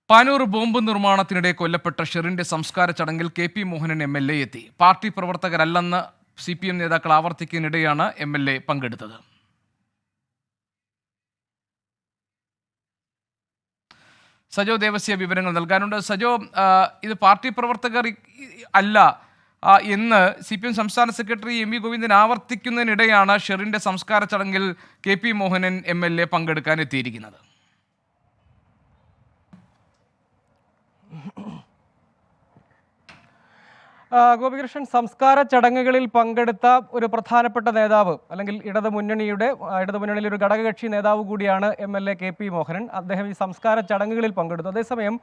Panoor bomb നിർമ്മാണത്തിനിടെ കൊല്ലപ്പെട്ട ഷെറിന്റെ സംസ്കാര ചടങ്ങിൽ കെ.പി. മോഹനൻ എം.എൽ.എ എത്തി. പാർട്ടി പ്രവർത്തകരല്ലെന്ന് CPM നേതാക്കൾ ആവർത്തിക്കുന്നതിനിടെയാണ് എം.എൽ.എ പങ്കെടുത്തത്. സജോ ദേവസ്യ വിവരങ്ങൾ നൽകാനുണ്ട്. സജോ, ഇത് പാർട്ടി പ്രവർത്തകർ അല്ല എന്ന് CPM സംസ്ഥാന സെക്രട്ടറി എം.വി. ഗോവിന്ദൻ ആവർത്തിക്കുന്നതിനിടെയാണ് ഷെറിന്റെ സംസ്കാര ചടങ്ങിൽ കെ.പി. മോഹനൻ എം.എൽ.എ പങ്കെടുക്കാൻ എത്തിയിരിക്കുന്നത്. ഗോപികൃഷ്ണൻ, സംസ്കാര ചടങ്ങുകളിൽ പങ്കെടുത്ത ഒരു പ്രധാനപ്പെട്ട നേതാവ് അല്ലെങ്കിൽ ഇടതുമുന്നണിയിലെ ഒരു ഘടകകക്ഷി നേതാവ് കൂടിയാണ് എം.എൽ.എ കെ.പി. മോഹനൻ. അദ്ദേഹം ഈ സംസ്കാര ചടങ്ങുകളിൽ പങ്കെടുത്തു. അതേസമയം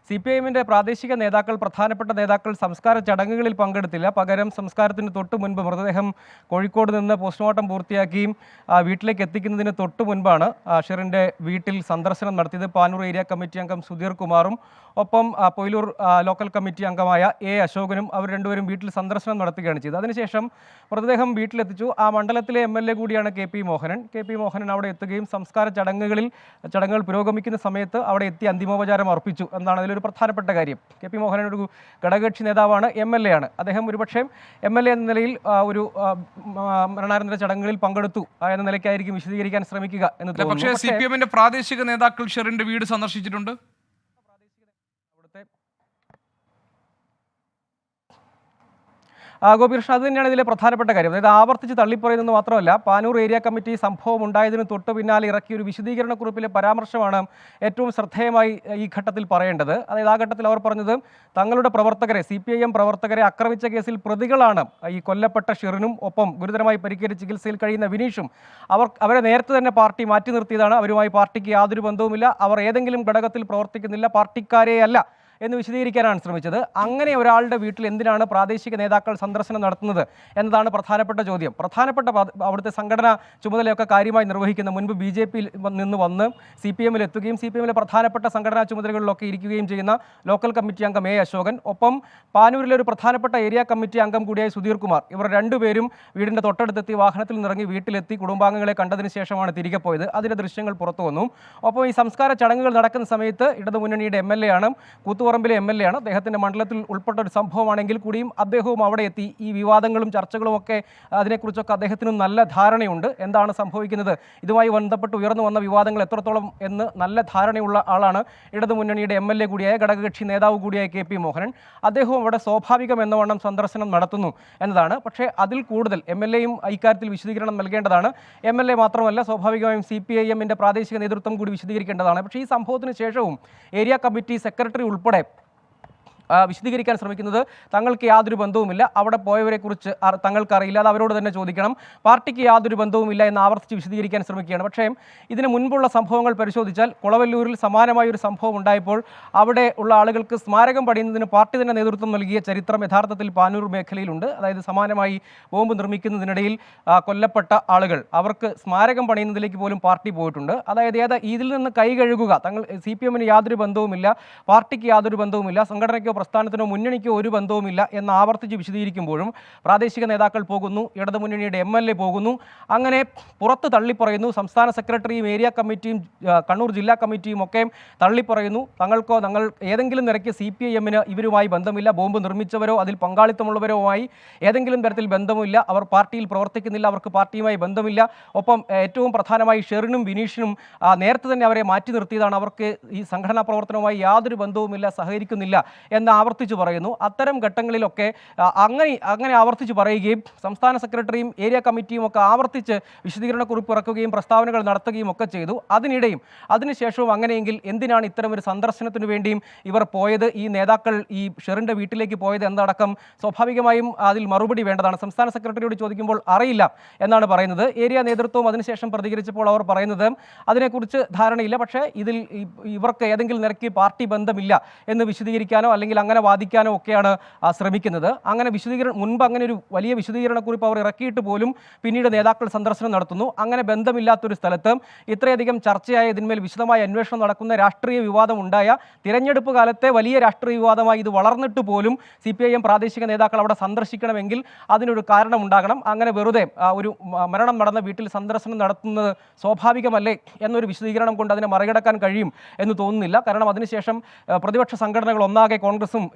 CPIMന്റെ പ്രാദേശിക നേതാക്കൾ, പ്രധാനപ്പെട്ട നേതാക്കൾ സംസ്കാര ചടങ്ങുകളിൽ പങ്കെടുത്തില്ല. പകരം സംസ്കാരത്തിന് തൊട്ടു മുൻപ് മൃതദേഹം കോഴിക്കോട് നിന്ന് പോസ്റ്റ്മോർട്ടം പൂർത്തിയാക്കിയും വീട്ടിലേക്ക് എത്തിക്കുന്നതിന് തൊട്ടു മുൻപാണ് ഷെറിൻ്റെ വീട്ടിൽ സന്ദർശനം നടത്തിയത്. പാനൂർ ഏരിയ കമ്മിറ്റി അംഗം സുധീർ കുമാറും ഒപ്പം പൊയിലൂർ ലോക്കൽ കമ്മിറ്റി അംഗമായ അശോകനും അവർ രണ്ടുപേരും വീട്ടിൽ സന്ദർശനം നടത്തുകയാണ് ചെയ്തത്. അതിനുശേഷം മൃതദേഹം വീട്ടിലെത്തിച്ചു. ആ മണ്ഡലത്തിലെ MLA കൂടിയാണ് കെ.പി. മോഹനൻ. കെ.പി. മോഹനൻ അവിടെ എത്തുകയും സംസ്കാര ചടങ്ങുകൾ പുരോഗമിക്കുന്ന സമയത്ത് അവിടെ എത്തി അന്തിമോപചാരം അർപ്പിച്ചു എന്നാണ് അതിലൊരു പ്രധാനപ്പെട്ട കാര്യം. കെ.പി. മോഹനൻ ഒരു ഘടകകക്ഷി നേതാവാണ്, MLA ആണ്. അദ്ദേഹം ഒരുപക്ഷെ MLA എന്ന നിലയിൽ ഒരു മരണാനന്തര ചടങ്ങുകളിൽ പങ്കെടുത്തു എന്ന നിലയ്ക്കായിരിക്കും വിശദീകരിക്കാൻ ശ്രമിക്കുക എന്ന് തോന്നുന്നു. പക്ഷേ CPMന്റെ പ്രാദേശിക നേതാക്കൾ ഷെറിന്റെ വീട് സന്ദർശിച്ചിട്ടുണ്ട്. ഗോപികൃഷ്ണൻ, അത് തന്നെയാണ് ഇതിലെ പ്രധാനപ്പെട്ട കാര്യം. അതായത് ആവർത്തിച്ച് തള്ളിപ്പറയുന്നത് മാത്രമല്ല, പാനൂർ ഏരിയ കമ്മിറ്റി സംഭവം ഉണ്ടായതിന് തൊട്ട് പിന്നാലെ ഇറക്കിയ ഒരു വിശദീകരണക്കുറിപ്പിലെ പരാമർശമാണ് ഏറ്റവും ശ്രദ്ധേയമായി ഈ ഘട്ടത്തിൽ പറയേണ്ടത്. അതായത് ആ ഘട്ടത്തിൽ അവർ പറഞ്ഞത് തങ്ങളുടെ പ്രവർത്തകരെ, CPIM പ്രവർത്തകരെ ആക്രമിച്ച കേസിൽ പ്രതികളാണ് ഈ കൊല്ലപ്പെട്ട ഷെറിനും ഒപ്പം ഗുരുതരമായി പരിക്കേറ്റ് ചികിത്സയിൽ കഴിയുന്ന വിനീഷും. അവരെ നേരത്തെ തന്നെ പാർട്ടി മാറ്റി നിർത്തിയതാണ്. അവരുമായി പാർട്ടിക്ക് യാതൊരു ബന്ധവുമില്ല. അവർ ഏതെങ്കിലും ഘടകത്തിൽ പ്രവർത്തിക്കുന്നില്ല, പാർട്ടിക്കാരെയല്ല എന്ന് വിശദീകരിക്കാനാണ് ശ്രമിച്ചത്. അങ്ങനെ ഒരാളുടെ വീട്ടിൽ എന്തിനാണ് പ്രാദേശിക നേതാക്കൾ സന്ദർശനം നടത്തുന്നത് എന്നതാണ് പ്രധാനപ്പെട്ട ചോദ്യം. അവിടുത്തെ സംഘടനാ ചുമതലയൊക്കെ കാര്യമായി നിർവഹിക്കുന്ന, മുൻപ് BJP നിന്ന് വന്ന് CPM എത്തുകയും CPMലെ പ്രധാനപ്പെട്ട സംഘടനാ ചുമതലകളിലൊക്കെ ഇരിക്കുകയും ചെയ്യുന്ന ലോക്കൽ കമ്മിറ്റി അംഗം അശോകൻ, ഒപ്പം പാനൂരിലെ ഒരു പ്രധാനപ്പെട്ട ഏരിയ കമ്മിറ്റി അംഗം കൂടിയായ സുധീർ കുമാർ, ഇവർ രണ്ടുപേരും വീടിൻ്റെ തൊട്ടടുത്തെത്തി വാഹനത്തിൽ നിന്നിറങ്ങി വീട്ടിലെത്തി കുടുംബാംഗങ്ങളെ കണ്ടതിന് ശേഷമാണ് തിരികെ പോയത്. അതിൻ്റെ ദൃശ്യങ്ങൾ പുറത്തു വന്നു. ഒപ്പം ഈ സംസ്കാര ചടങ്ങുകൾ നടക്കുന്ന സമയത്ത് ഇടതുമുന്നണിയുടെ MLA ആണ്, കൂത്തുപറമ്പിലെ MLA ആണ്. അദ്ദേഹത്തിൻ്റെ മണ്ഡലത്തിൽ ഉൾപ്പെട്ട ഒരു സംഭവമാണെങ്കിൽ കൂടിയും അദ്ദേഹവും അവിടെ എത്തി. ഈ വിവാദങ്ങളും ചർച്ചകളും ഒക്കെ അതിനെക്കുറിച്ചൊക്കെ അദ്ദേഹത്തിന് നല്ല ധാരണയുണ്ട്. എന്താണ് സംഭവിക്കുന്നത്, ഇതുമായി ബന്ധപ്പെട്ട് ഉയർന്നു വന്ന വിവാദങ്ങൾ എത്രത്തോളം എന്ന് നല്ല ധാരണയുള്ള ആളാണ് ഇടതുമുന്നണിയുടെ MLA കൂടിയായ ഘടകകക്ഷി നേതാവ് കൂടിയായ കെ.പി. മോഹനൻ. അദ്ദേഹവും അവിടെ സ്വാഭാവികം എന്നവണ്ണം സന്ദർശനം നടത്തുന്നു എന്നതാണ്. പക്ഷേ അതിൽ കൂടുതൽ MLAയും ഇക്കാര്യത്തിൽ വിശദീകരണം നൽകേണ്ടതാണ്. MLA മാത്രമല്ല, സ്വാഭാവികമായും CPIMന്റെ പ്രാദേശിക നേതൃത്വം കൂടി വിശദീകരിക്കേണ്ടതാണ്. പക്ഷേ ഈ സംഭവത്തിന് ശേഷവും ഏരിയ കമ്മിറ്റി സെക്രട്ടറി ഉൾപ്പെടെ വിശദീകരിക്കാൻ ശ്രമിക്കുന്നത് തങ്ങൾക്ക് യാതൊരു ബന്ധവുമില്ല, അവിടെ പോയവരെക്കുറിച്ച് തങ്ങൾക്കറിയില്ല, അത് അവരോട് തന്നെ ചോദിക്കണം, പാർട്ടിക്ക് യാതൊരു ബന്ധവുമില്ല എന്ന് ആവർത്തിച്ച് വിശദീകരിക്കാൻ ശ്രമിക്കുകയാണ്. പക്ഷേ ഇതിന് മുൻപുള്ള സംഭവങ്ങൾ പരിശോധിച്ചാൽ കൊളവല്ലൂരിൽ സമാനമായ ഒരു സംഭവം ഉണ്ടായപ്പോൾ അവിടെ ഉള്ള ആളുകൾക്ക് സ്മാരകം പണിയുന്നതിന് പാർട്ടി തന്നെ നേതൃത്വം നൽകിയ ചരിത്രം യഥാർത്ഥത്തിൽ പാനൂർ മേഖലയിലുണ്ട്. അതായത് സമാനമായി ബോംബ് നിർമ്മിക്കുന്നതിനിടയിൽ കൊല്ലപ്പെട്ട ആളുകൾ, അവർക്ക് സ്മാരകം പണിയുന്നതിലേക്ക് പോലും പാർട്ടി പോയിട്ടുണ്ട്. അതായത് ഇതിൽ നിന്ന് കൈ കഴുകുക, CPMന് യാതൊരു ബന്ധവുമില്ല, പാർട്ടിക്ക് യാതൊരു ബന്ധവുമില്ല, സംഘടനയ്ക്കോ പ്രസ്ഥാനത്തിനോ മുന്നണിക്കോ ഒരു ബന്ധവുമില്ല എന്ന് ആവർത്തിച്ച് വിശദീകരിക്കുമ്പോഴും പ്രാദേശിക നേതാക്കൾ പോകുന്നു, ഇടതുമുന്നണിയുടെ MLA പോകുന്നു, അങ്ങനെ പുറത്ത് തള്ളിപ്പറയുന്നു. സംസ്ഥാന സെക്രട്ടറിയും ഏരിയ കമ്മിറ്റിയും കണ്ണൂർ ജില്ലാ കമ്മിറ്റിയും ഒക്കെ തള്ളിപ്പറയുന്നു. തങ്ങൾ ഏതെങ്കിലും നിരക്ക് CPIMന് ഇവരുമായി ബന്ധമില്ല, ബോംബ് നിർമ്മിച്ചവരോ അതിൽ പങ്കാളിത്തമുള്ളവരോമായി ഏതെങ്കിലും തരത്തിൽ ബന്ധമില്ല, അവർ പാർട്ടിയിൽ പ്രവർത്തിക്കുന്നില്ല, അവർക്ക് പാർട്ടിയുമായി ബന്ധമില്ല. ഒപ്പം ഏറ്റവും പ്രധാനമായി ഷെറിനും വിനീഷിനും നേരത്തെ തന്നെ അവരെ മാറ്റി നിർത്തിയതാണ്, അവർക്ക് ഈ സംഘടനാ പ്രവർത്തനവുമായി യാതൊരു ബന്ധവുമില്ല, സഹകരിക്കുന്നില്ല എന്ന് ആവർത്തിച്ച് പറയുന്നു. അത്തരം ഘട്ടങ്ങളിലൊക്കെ അങ്ങനെ ആവർത്തിച്ച് പറയുകയും സംസ്ഥാന സെക്രട്ടറിയും ഏരിയ കമ്മിറ്റിയും ഒക്കെ ആവർത്തിച്ച് വിശദീകരണക്കുറിപ്പ് ഇറക്കുകയും പ്രസ്താവനകൾ നടത്തുകയും ഒക്കെ ചെയ്തു. അതിനുശേഷവും അങ്ങനെയെങ്കിൽ എന്തിനാണ് ഇത്തരം ഒരു സന്ദർശനത്തിന് വേണ്ടിയും ഇവർ പോയത്, ഈ നേതാക്കൾ ഈ ഷെറിൻ്റെ വീട്ടിലേക്ക് പോയത് എന്നടക്കം സ്വാഭാവികമായും അതിൽ മറുപടി വേണ്ടതാണ്. സംസ്ഥാന സെക്രട്ടറിയോട് ചോദിക്കുമ്പോൾ അറിയില്ല എന്നാണ് പറയുന്നത്. ഏരിയ നേതൃത്വവും അതിനുശേഷം പ്രതികരിച്ചപ്പോൾ അവർ പറയുന്നത് അതിനെക്കുറിച്ച് ധാരണയില്ല, പക്ഷേ ഇതിൽ ഇവർക്ക് ഏതെങ്കിലും നിരക്ക് പാർട്ടി ബന്ധമില്ല എന്ന് വിശദീകരിക്കാനോ അല്ലെങ്കിൽ അല്ലെങ്കിൽ അങ്ങനെ വാദിക്കാനോ ഒക്കെയാണ് ശ്രമിക്കുന്നത്. അങ്ങനെ മുൻപ് അങ്ങനെ ഒരു വലിയ വിശദീകരണക്കുറിപ്പ് അവർ ഇറക്കിയിട്ട് പോലും പിന്നീട് നേതാക്കൾ സന്ദർശനം നടത്തുന്നു. അങ്ങനെ ബന്ധമില്ലാത്തൊരു സ്ഥലത്ത് ഇത്രയധികം ചർച്ചയായ ഇതിന്മേൽ വിശദമായ അന്വേഷണം നടക്കുന്ന രാഷ്ട്രീയ വിവാദം ഉണ്ടായ തിരഞ്ഞെടുപ്പ് കാലത്തെ വലിയ രാഷ്ട്രീയ വിവാദമായി ഇത് വളർന്നിട്ട് പോലും CPIM പ്രാദേശിക നേതാക്കൾ അവിടെ സന്ദർശിക്കണമെങ്കിൽ അതിനൊരു കാരണം ഉണ്ടാകണം. അങ്ങനെ വെറുതെ ഒരു മരണം നടന്ന വീട്ടിൽ സന്ദർശനം നടത്തുന്നത് സ്വാഭാവികമല്ലേ എന്നൊരു വിശദീകരണം കൊണ്ട് അതിനെ മറികടക്കാൻ കഴിയും എന്ന് തോന്നുന്നില്ല. കാരണം അതിനുശേഷം പ്രതിപക്ഷ സംഘടനകൾ ഒന്നാകെ കോൺഗ്രസും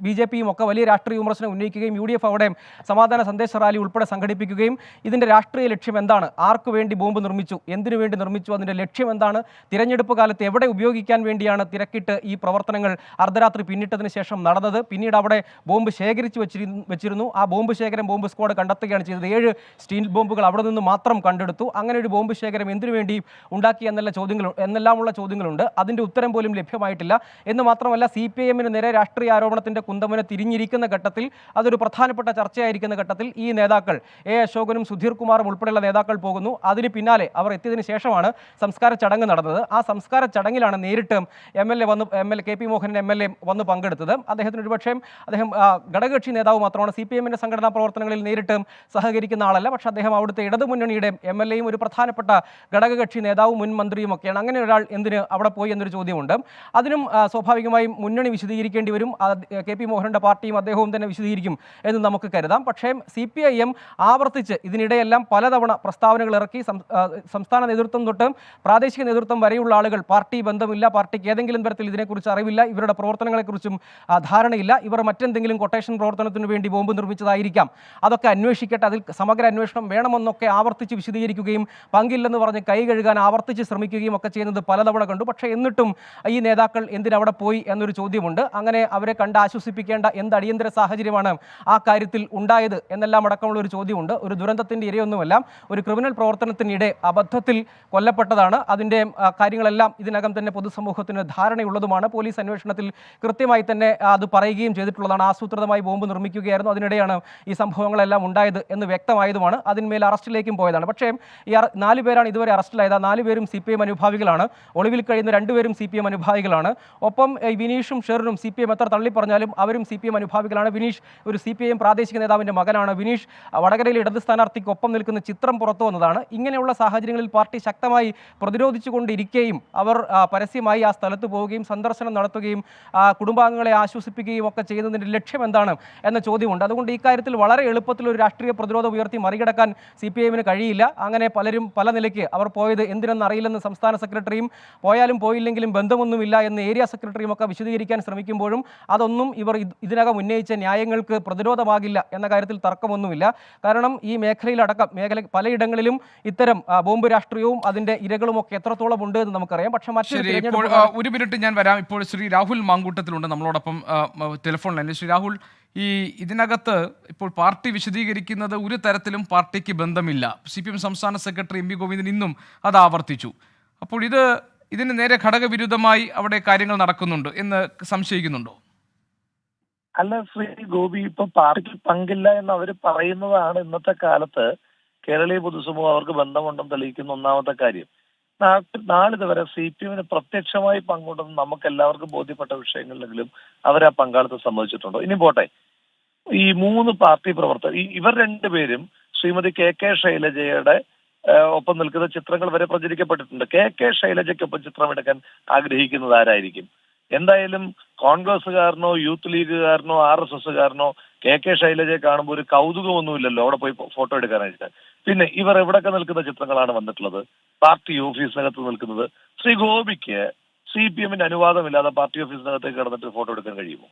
BJPയും ഒക്കെ വലിയ രാഷ്ട്രീയ വിമർശനം ഉന്നയിക്കുകയും UDF അവിടെ സമാധാന സന്ദേശ റാലി ഉൾപ്പെടെ സംഘടിപ്പിക്കുകയും ഇതിൻ്റെ രാഷ്ട്രീയ ലക്ഷ്യം എന്താണ്, ആർക്കു വേണ്ടി ബോംബ് നിർമ്മിച്ചു, എന്തിനു വേണ്ടി നിർമ്മിച്ചു, അതിൻ്റെ ലക്ഷ്യം എന്താണ്, തിരഞ്ഞെടുപ്പ് കാലത്ത് എവിടെ ഉപയോഗിക്കാൻ വേണ്ടിയാണ് തിരക്കിട്ട് ഈ പ്രവർത്തനങ്ങൾ അർദ്ധരാത്രി പിന്നിട്ടതിന് ശേഷം നടന്നത്, പിന്നീട് അവിടെ ബോംബ് ശേഖരിച്ചു വെച്ചിരുന്നു. ആ ബോംബ് ശേഖരം ബോംബ് സ്ക്വാഡ് കണ്ടെത്തുകയാണ് ചെയ്തത്. 7 സ്റ്റീൽ ബോംബുകൾ അവിടെ നിന്ന് മാത്രം കണ്ടെടുത്തു. അങ്ങനെ ഒരു ബോംബ് ശേഖരം എന്തിനു വേണ്ടി ഉണ്ടാക്കി എന്നെല്ലാമുള്ള ചോദ്യങ്ങളുണ്ട്. അതിൻ്റെ ഉത്തരം പോലും ലഭ്യമായിട്ടില്ല. എന്ന് മാത്രമല്ല CPIMന് നേരെ രാഷ്ട്രീയ ആരോപണത്തിൻ്റെ കുന്തമുന തിരിഞ്ഞിരിക്കുന്ന ഘട്ടത്തിൽ, അതൊരു പ്രധാനപ്പെട്ട ചർച്ചയായിരിക്കുന്ന ഘട്ടത്തിൽ ഈ നേതാക്കൾ അശോകനും സുധീർ കുമാറും ഉൾപ്പെടെയുള്ള നേതാക്കൾ പോകുന്നു. അതിന് പിന്നാലെ അവർ എത്തിയതിനു ശേഷമാണ് സംസ്കാര ചടങ്ങ് നടന്നത്. ആ സംസ്കാര ചടങ്ങിലാണ് നേരിട്ട് KP മോഹനൻ MLA വന്ന് പങ്കെടുത്തത്. അദ്ദേഹത്തിന് ഒരുപക്ഷേ അദ്ദേഹം ഘടകകക്ഷി നേതാവ് മാത്രമാണ്, CPIMന്റെ സംഘടനാ പ്രവർത്തനങ്ങളിൽ നേരിട്ട് സഹകരിക്കുന്ന ആളല്ല. പക്ഷേ അദ്ദേഹം അവിടുത്തെ ഇടതുമുന്നണിയുടെ MLAയും ഒരു പ്രധാനപ്പെട്ട ഘടകകക്ഷി നേതാവും മുൻ മന്ത്രിയും ഒക്കെയാണ്. അങ്ങനെ ഒരാൾ എന്തിന് അവിടെ പോയി എന്നൊരു ചോദ്യമുണ്ട്. അതിനും സ്വാഭാവികമായും മുന്നണി വിശദീകരിക്കേണ്ടി വരും. KP മോഹനന്റെ പാർട്ടിയും അദ്ദേഹവും തന്നെ വിശദീകരിക്കും എന്ന് നമുക്ക് കരുതാം. പക്ഷേ CPIM ആവർത്തിച്ച് ഇതിനിടെയെല്ലാം പലതവണ പ്രസ്താവനകൾ ഇറക്കി. സംസ്ഥാന നേതൃത്വം തൊട്ട് പ്രാദേശിക നേതൃത്വം വരെയുള്ള ആളുകൾ പാർട്ടി ബന്ധമില്ല, പാർട്ടിക്ക് ഏതെങ്കിലും തരത്തിൽ ഇതിനെക്കുറിച്ച് അറിവില്ല, ഇവരുടെ പ്രവർത്തനങ്ങളെക്കുറിച്ചും ധാരണയില്ല, ഇവർ മറ്റെന്തെങ്കിലും കൊട്ടേഷൻ പ്രവർത്തനത്തിന് വേണ്ടി ബോംബ് നിർമ്മിച്ചതായിരിക്കാം, അതൊക്കെ അന്വേഷിക്കട്ടെ, അതിൽ സമഗ്ര അന്വേഷണം വേണമെന്നൊക്കെ ആവർത്തിച്ച് വിശദീകരിക്കുകയും പങ്കില്ലെന്ന് പറഞ്ഞ് കൈ കഴുകാൻ ആവർത്തിച്ച് ശ്രമിക്കുകയും ഒക്കെ ചെയ്യുന്നത് പലതവണ കണ്ടു. പക്ഷേ എന്നിട്ടും ഈ നേതാക്കൾ എന്തിനവിടെ പോയി എന്നൊരു ചോദ്യമുണ്ട്. അങ്ങനെ അവരെ കണ്ട് ആശ്വസിപ്പിക്കേണ്ട എന്ത് അടിയന്തര സാഹചര്യമാണ് ആ കാര്യത്തിൽ ഉണ്ടായത് എന്നെല്ലാം അടക്കമുള്ള ഒരു ചോദ്യമുണ്ട്. ഒരു ദുരന്തത്തിൻ്റെ ഇരയൊന്നുമല്ല, ഒരു ക്രിമിനൽ പ്രവർത്തനത്തിനിടെ അബദ്ധത്തിൽ കൊല്ലപ്പെട്ടതാണ്. അതിൻ്റെ കാര്യങ്ങളെല്ലാം ഇതിനകം തന്നെ പൊതുസമൂഹത്തിന് ധാരണയുള്ളതുമാണ്. പോലീസ് അന്വേഷണത്തിൽ കൃത്യമായി തന്നെ അത് പറയുകയും ചെയ്തിട്ടുള്ളതാണ്. ആസൂത്രിതമായി ബോംബ് നിർമ്മിക്കുകയായിരുന്നു, അതിനിടെയാണ് ഈ സംഭവങ്ങളെല്ലാം ഉണ്ടായത് എന്ന് വ്യക്തമായതുമാണ്. അതിന്മേൽ അറസ്റ്റിലേക്കും പോയതാണ്. പക്ഷേ ഈ 4 പേരാണ് ഇതുവരെ അറസ്റ്റിലായത്. 4 പേരും CPIM അനുഭാവികളാണ്. ഒളിവിൽ കഴിയുന്ന 2 പേരും CPIM അനുഭാവികളാണ്. ഒപ്പം വിനീഷും ഷെറിനും CPIM എത്ര തള്ളി പറഞ്ഞാലും അവരും CPIM അനുഭാവികളാണ്. വിനീഷ് ഒരു CPIM പ്രാദേശിക നേതാവിൻ്റെ മകനാണ്. വിനീഷ് വടകരയിൽ ഇടത് സ്ഥാനാർത്ഥിക്ക് ഒപ്പം നിൽക്കുന്ന ചിത്രം പുറത്തു വന്നതാണ്. ഇങ്ങനെയുള്ള സാഹചര്യങ്ങളിൽ പാർട്ടി ശക്തമായി പ്രതിരോധിച്ചുകൊണ്ടിരിക്കുകയും അവർ പരസ്യമായി ആ സ്ഥലത്ത് പോവുകയും സന്ദർശനം നടത്തുകയും കുടുംബാംഗങ്ങളെ ആശ്വസിപ്പിക്കുകയും ഒക്കെ ചെയ്യുന്നതിൻ്റെ ലക്ഷ്യം എന്താണ് എന്ന ചോദ്യമുണ്ട്. അതുകൊണ്ട് ഈ കാര്യത്തിൽ വളരെ എളുപ്പത്തിൽ ഒരു രാഷ്ട്രീയ പ്രതിരോധം ഉയർത്തി മറികടക്കാൻ CPIMന് കഴിയില്ല. അങ്ങനെ പലരും പല നിലയ്ക്ക് അവർ പോയത് എന്തിനെന്ന് അറിയില്ലെന്ന് സംസ്ഥാന സെക്രട്ടറിയും പോയാലും പോയില്ലെങ്കിലും ബന്ധമൊന്നുമില്ല എന്ന് ഏരിയ സെക്രട്ടറിയും ഒക്കെ വിശദീകരിക്കാൻ ശ്രമിക്കുമ്പോഴും അതൊന്നും ഇവർ ഇതിനകം ഉന്നയിച്ച ന്യായങ്ങൾക്ക് പ്രതിരോധമാകില്ല എന്ന കാര്യത്തിൽ തർക്കമൊന്നുമില്ല. കാരണം ഈ മേഖലയിലടക്കം പലയിടങ്ങളിലും ഇത്തരം ബോംബ് രാഷ്ട്രീയവും അതിൻ്റെ ഇരകളുമൊക്കെ എത്രത്തോളം ഉണ്ട് എന്ന് നമുക്കറിയാം. പക്ഷേ ഒരു മിനിറ്റ് ഞാൻ വരാം. ഇപ്പോൾ ശ്രീ രാഹുൽ മാങ്കൂട്ടത്തിലുണ്ട് നമ്മളോടൊപ്പം ടെലിഫോൺ ലൈനിൽ. ശ്രീ രാഹുൽ, ഇതിനകത്ത് ഇപ്പോൾ പാർട്ടി വിശദീകരിക്കുന്നത് ഒരു തരത്തിലും പാർട്ടിക്ക് ബന്ധമില്ല. CPIM സംസ്ഥാന സെക്രട്ടറി MV ഗോവിന്ദൻ ഇന്നും അത് ആവർത്തിച്ചു. അപ്പോൾ ഇതിന് നേരെ ഘടകവിരുദ്ധമായി അവിടെ കാര്യങ്ങൾ നടക്കുന്നുണ്ട് എന്ന് സംശയിക്കുന്നുണ്ടോ? അല്ല ശ്രീ ഗോപി, ഇപ്പൊ പാർട്ടിക്ക് പങ്കില്ല എന്ന് അവർ പറയുന്നതാണ് ഇന്നത്തെ കാലത്ത് കേരളീയ പൊതുസമൂഹം അവർക്ക് ബന്ധമുണ്ടെന്ന് തെളിയിക്കുന്ന ഒന്നാമത്തെ കാര്യം. നാളിതുവരെ CPIMന് പ്രത്യക്ഷമായി പങ്കുണ്ടെന്ന് നമുക്ക് എല്ലാവർക്കും ബോധ്യപ്പെട്ട വിഷയങ്ങളിലെങ്കിലും അവർ ആ പങ്കാളിത്തം സമ്മതിച്ചിട്ടുണ്ടോ? ഇനി പോട്ടെ, ഈ 3 പാർട്ടി പ്രവർത്തകർ ഇവർ 2 പേരും ശ്രീമതി KK ശൈലജയുടെ ഒപ്പം നിൽക്കുന്ന ചിത്രങ്ങൾ വരെ പ്രചരിക്കപ്പെട്ടിട്ടുണ്ട്. KK ശൈലജയ്ക്കൊപ്പം ചിത്രമെടുക്കാൻ ആഗ്രഹിക്കുന്നത് ആരായിരിക്കും? എന്തായാലും കോൺഗ്രസ്സുകാരനോ യൂത്ത് ലീഗുകാരനോ RSSകാരനോ KK ശൈലജയെ കാണുമ്പോൾ ഒരു കൗതുകമൊന്നുമില്ലല്ലോ അവിടെ പോയി ഫോട്ടോ എടുക്കാനായിട്ട്. പിന്നെ ഇവർ എവിടെയൊക്കെ നിൽക്കുന്ന ചിത്രങ്ങളാണ് വന്നിട്ടുള്ളത്? പാർട്ടി ഓഫീസിനകത്ത് നിൽക്കുന്നത്. ശ്രീ ഗോപിക്ക് CPIMന്റെ അനുവാദമില്ലാതെ പാർട്ടി ഓഫീസിനകത്തേക്ക് കിടന്നിട്ട് ഫോട്ടോ എടുക്കാൻ കഴിയുമോ?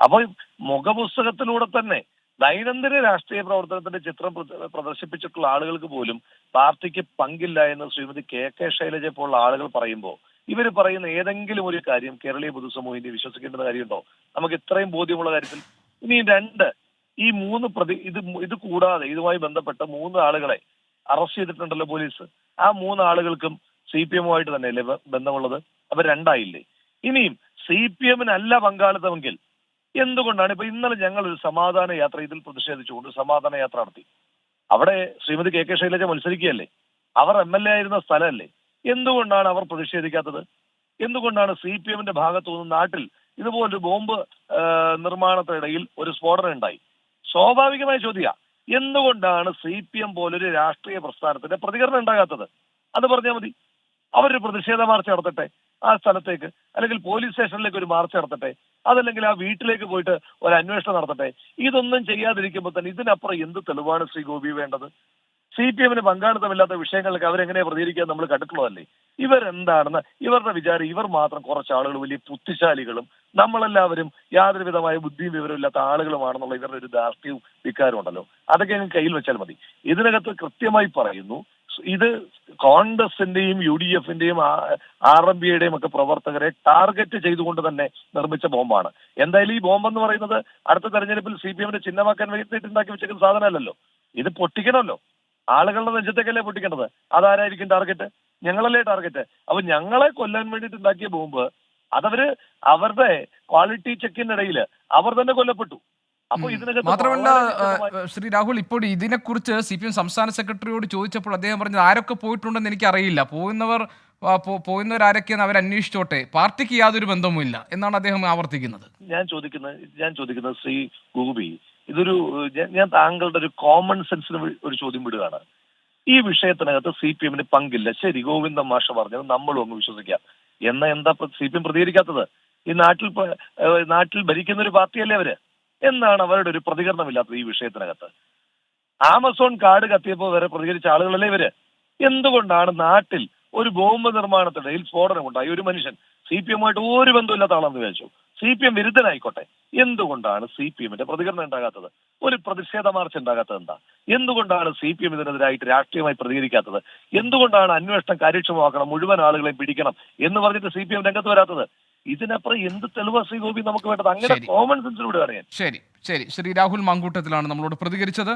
അപ്പോൾ മുഖപുസ്തകത്തിലൂടെ തന്നെ ദൈനംദിന രാഷ്ട്രീയ പ്രവർത്തനത്തിന്റെ ചിത്രം പ്രദർശിപ്പിച്ചിട്ടുള്ള ആളുകൾക്ക് പോലും പാർട്ടിക്ക് പങ്കില്ല എന്ന് ശ്രീമതി KK ശൈലജയെ പോലുള്ള ആളുകൾ പറയുമ്പോൾ ഇവർ പറയുന്ന ഏതെങ്കിലും ഒരു കാര്യം കേരളീയ പൊതുസമൂഹം ഇനി വിശ്വസിക്കേണ്ട കാര്യമുണ്ടോ? നമുക്ക് ഇത്രയും ബോധ്യമുള്ള കാര്യത്തിൽ. ഇനി 2, ഈ 3 ഇത് കൂടാതെ ഇതുമായി ബന്ധപ്പെട്ട 3 ആളുകളെ അറസ്റ്റ് ചെയ്തിട്ടുണ്ടല്ലോ പോലീസ്. ആ 3 ആളുകൾക്കും CPIMുമായിട്ട് തന്നെയല്ലേ ബന്ധമുള്ളത്? അപ്പൊ 2 ആയില്ലേ? ഇനിയും CPIMനല്ല പങ്കാളിത്തമെങ്കിൽ എന്തുകൊണ്ടാണ് ഇപ്പൊ ഇന്നലെ ഞങ്ങൾ ഒരു സമാധാന യാത്ര ഇതിൽ പ്രതിഷേധിച്ചുകൊണ്ട് സമാധാന യാത്ര നടത്തി. അവിടെ ശ്രീമതി KK ശൈലജ മത്സരിക്കുകയല്ലേ, അവർ MLA ആയിരുന്ന സ്ഥലമല്ലേ? എന്തുകൊണ്ടാണ് അവർ പ്രതിഷേധിക്കാത്തത്? എന്തുകൊണ്ടാണ് CPIMന്റെ ഭാഗത്തു നിന്ന് നാട്ടിൽ ഇതുപോലൊരു ബോംബ് നിർമ്മാണത്തിനിടയിൽ ഒരു സ്ഫോടനം ഉണ്ടായി. സ്വാഭാവികമായ ചോദ്യ എന്തുകൊണ്ടാണ് CPM പോലൊരു രാഷ്ട്രീയ പ്രസ്ഥാനത്തിന്റെ പ്രതികരണം ഉണ്ടാകാത്തത്? അത് പറഞ്ഞാൽ മതി. അവരൊരു പ്രതിഷേധ മാർച്ച് നടത്തട്ടെ ആ സ്ഥലത്തേക്ക്, അല്ലെങ്കിൽ പോലീസ് സ്റ്റേഷനിലേക്ക് ഒരു മാർച്ച് നടത്തട്ടെ, അതല്ലെങ്കിൽ ആ വീട്ടിലേക്ക് പോയിട്ട് ഒരു അന്വേഷണം നടത്തട്ടെ. ഇതൊന്നും ചെയ്യാതിരിക്കുമ്പോൾ തന്നെ ഇതിനപ്പുറം എന്ത് തെളിവാണ് ശ്രീ ഗോപി വേണ്ടത്? CPM പങ്കാളിത്തമില്ലാത്ത വിഷയങ്ങൾക്ക് അവരെങ്ങനെയാ പ്രതികരിക്കാൻ നമ്മൾ കണ്ടിട്ടുള്ളതല്ലേ? ഇവരെന്താണെന്ന് ഇവരുടെ വിചാരം ഇവർ മാത്രം കുറച്ച് ആളുകൾ വലിയ ബുദ്ധിശാലികളും നമ്മളെല്ലാവരും യാതൊരു വിധമായ ബുദ്ധിയും വിവരവും ഇല്ലാത്ത ആളുകളുമാണെന്നുള്ള ഇവരുടെ ഒരു ധാർഷ്ട്യവും വികാരവും ഉണ്ടല്ലോ. അതൊക്കെ ഞങ്ങൾ കയ്യിൽ വെച്ചാൽ മതി. ഇതിനകത്ത് കൃത്യമായി പറയുന്നു, ഇത് കോൺഗ്രസിന്റെയും UDFന്റെയും RMPയുടെയും ഒക്കെ പ്രവർത്തകരെ ടാർഗറ്റ് ചെയ്തുകൊണ്ട് തന്നെ നിർമ്മിച്ച ബോംബാണ്. എന്തായാലും ഈ ബോംബെന്ന് പറയുന്നത് അടുത്ത തെരഞ്ഞെടുപ്പിൽ CPM ചിഹ്നമാക്കാൻ വേണ്ടിയിട്ട് ഉണ്ടാക്കി വെച്ചിരിക്കുന്ന സാധനമല്ലല്ലോ. ഇത് പൊട്ടിക്കണമല്ലോ. ആളുകളുടെ നെഞ്ചത്തേക്കല്ലേ പൊട്ടിക്കേണ്ടത്. അതാരായിരിക്കും ടാർഗറ്റ്? ഞങ്ങളല്ലേ ടാർഗറ്റ്. അപ്പൊ ഞങ്ങളെ കൊല്ലാൻ വേണ്ടിയിട്ട് ഉണ്ടാക്കിയ ബോംബ് അതവര് അവരുടെ ക്വാളിറ്റി ചെക്കിനിടയിൽ അവർ തന്നെ കൊല്ലപ്പെട്ടു. അപ്പൊ ഇതിനകത്ത് മാത്രമല്ല ശ്രീ രാഹുൽ, ഇപ്പോൾ ഇതിനെക്കുറിച്ച് CPM സംസ്ഥാന സെക്രട്ടറിയോട് ചോദിച്ചപ്പോൾ അദ്ദേഹം പറഞ്ഞത് ആരൊക്കെ പോയിട്ടുണ്ടെന്ന് എനിക്കറിയില്ല, പോയുന്നവരാരൊക്കെയെന്ന് അവർ അന്വേഷിച്ചോട്ടെ, പാർട്ടിക്ക് യാതൊരു ബന്ധവുമില്ല എന്നാണ് അദ്ദേഹം ആവർത്തിക്കുന്നത്. ഞാൻ ചോദിക്കുന്നത് ശ്രീ ഗോപി, ഇതൊരു ഞാൻ താങ്കളുടെ ഒരു കോമൺ സെൻസിന് ഒരു ചോദ്യം വിടുകയാണ്. ഈ വിഷയത്തിനകത്ത് CPM പങ്കില്ല, ശരി, ഗോവിന്ദൻ മാഷ പറഞ്ഞത് നമ്മളും അങ്ങ് വിശ്വസിക്കാം. എന്താ CPM പ്രതികരിക്കാത്തത്? ഈ നാട്ടിൽ ഭരിക്കുന്ന ഒരു പാർട്ടിയല്ലേ അവര്? എന്നാണ് അവരുടെ ഒരു പ്രതികരണമില്ലാത്തത് ഈ വിഷയത്തിനകത്ത്? ആമസോൺ കാട് കത്തിയപ്പോൾ വരെ പ്രതികരിച്ച ആളുകളല്ലേ ഇവര്? എന്തുകൊണ്ടാണ് നാട്ടിൽ ഒരു ബോംബ് നിർമ്മാണത്തിനിടയിൽ സ്ഫോടനമുണ്ടായി ഒരു മനുഷ്യൻ CPM ഒരു ബന്ധമില്ലാത്ത ആളെന്ന് വിചാരിച്ചു, CPM വിരുദ്ധനായിക്കോട്ടെ, എന്തുകൊണ്ടാണ് CPM പ്രതികരണം ഉണ്ടാകാത്തത്? ഒരു പ്രതിഷേധ മാർച്ച് ഉണ്ടാകാത്തത് എന്താ? എന്തുകൊണ്ടാണ് CPM ഇതിനെതിരായിട്ട് രാഷ്ട്രീയമായി പ്രതികരിക്കാത്തത്? എന്തുകൊണ്ടാണ് അന്വേഷണം കാര്യക്ഷമമാക്കണം, മുഴുവൻ ആളുകളെയും പിടിക്കണം എന്ന് പറഞ്ഞിട്ട് CPM രംഗത്ത് വരാത്തത്? ഇതിനപ്പുറം എന്ത് തെളിവാ ശ്രീ ഗോപി നമുക്ക് വേണ്ടത്? അങ്ങനെ കോമൺ സെൻസിലൂടെ അറിയാൻ. ശരി, ശ്രീ രാഹുൽ മാങ്കൂട്ടത്തിലാണ് നമ്മളോട് പ്രതികരിച്ചത്.